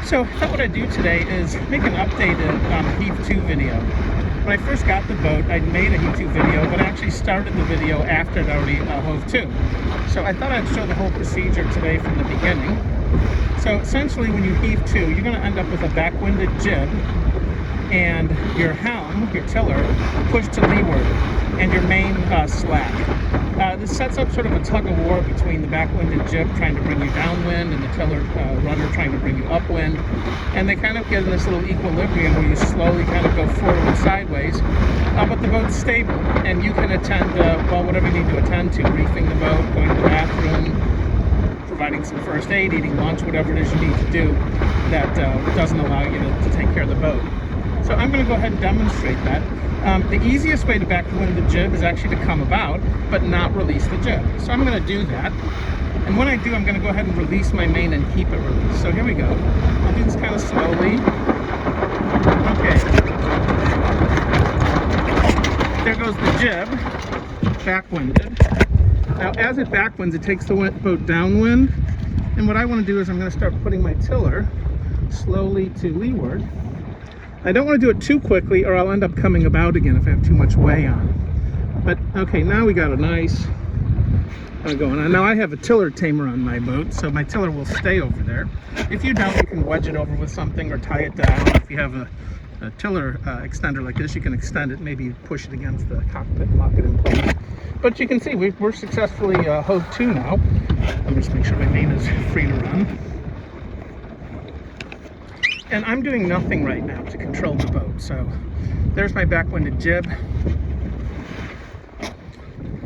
So I thought what I'd do today is make an updated Heave 2 video. When I first got the boat, I'd made a Heave 2 video, but I actually started the video after I'd already hove 2. So I thought I'd show the whole procedure today from the beginning. So essentially when you heave 2, you're going to end up with a back-winded jib and your helm, your tiller, pushed to leeward and your main slack. This sets up sort of a tug-of-war between the back-winded jib trying to bring you downwind and the tiller rudder trying to bring you upwind. And they kind of get in this little equilibrium where you slowly kind of go forward and sideways. But the boat's stable and you can attend, well, whatever you need to attend to, reefing the boat, going to the bathroom, providing some first aid, eating lunch, whatever it is you need to do that doesn't allow you to take care of the boat. So I'm going to go ahead and demonstrate that. The easiest way to back-wind the jib is actually to come about, but not release the jib. So I'm going to do that. And when I do, I'm going to go ahead and release my main and keep it released. So here we go. I'll do this kind of slowly. Okay. There goes the jib, back-winded. Now, as it backwinds, it takes the boat downwind. And what I want to do is I'm going to start putting my tiller slowly to leeward. I don't want to do it too quickly or I'll end up coming about again if I have too much way on. But okay, now we got a nice going on. Now I have a tiller tamer on my boat, so my tiller will stay over there. If you don't, you can wedge it over with something or tie it down. If you have a tiller extender like this, you can extend it, maybe push it against the cockpit and lock it in place. But you can see we're successfully hove 2 now. Let me just make sure my main is free to run. And I'm doing nothing right now to control the boat. So there's my back-winded jib.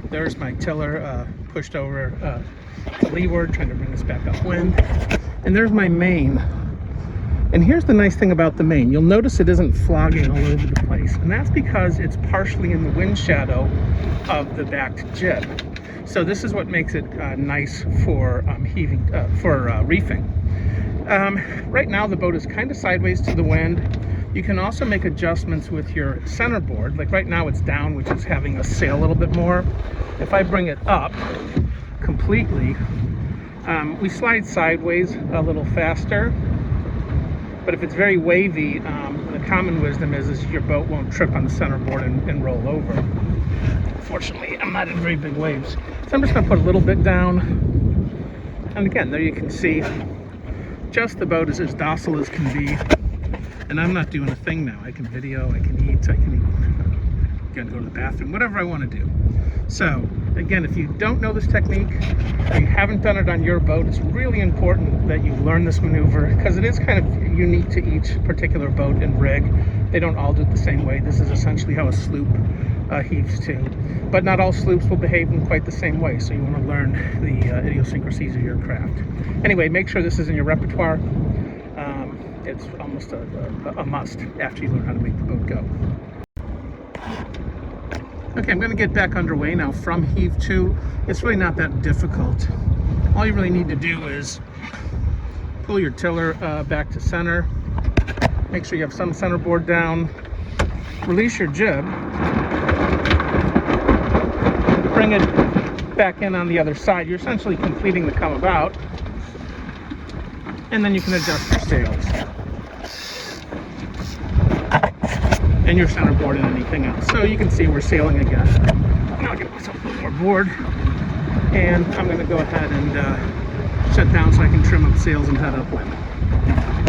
There's my tiller pushed over to leeward, trying to bring us back upwind. And there's my main. And here's the nice thing about the main. You'll notice it isn't flogging all over the place. And that's because it's partially in the wind shadow of the backed jib. So this is what makes it nice for reefing. Right now the boat is kind of sideways to the wind. You can also make adjustments with your centerboard. Like right now it's down, which is having us sail a little bit more. If I bring it up completely, we slide sideways a little faster. But if it's very wavy, the common wisdom is your boat won't trip on the centerboard and roll over. Fortunately, I'm not in very big waves. So I'm just going to put a little bit down. And again, there you can see just the boat is as docile as can be, and I'm not doing a thing now. I can video, I can eat, I can again go to the bathroom, whatever I want to do. So again, if you don't know this technique, or you haven't done it on your boat, it's really important that you learn this maneuver because it is kind of unique to each particular boat and rig. They don't all do it the same way. This is essentially how a sloop heaves too. But not all sloops will behave in quite the same way, so you want to learn the idiosyncrasies of your craft. Anyway, make sure this is in your repertoire. It's almost a must after you learn how to make the boat go. Okay, I'm going to get back underway now from Heave 2. It's really not that difficult. All you really need to do is pull your tiller back to center. Make sure you have some centerboard down. Release your jib. Bring it back in on the other side. You're essentially completing the come about. And then you can adjust your sails. And your centerboard and anything else. So you can see we're sailing again. Now I'll get myself a little more board. And I'm going to go ahead and shut down so I can trim up sails and head upwind.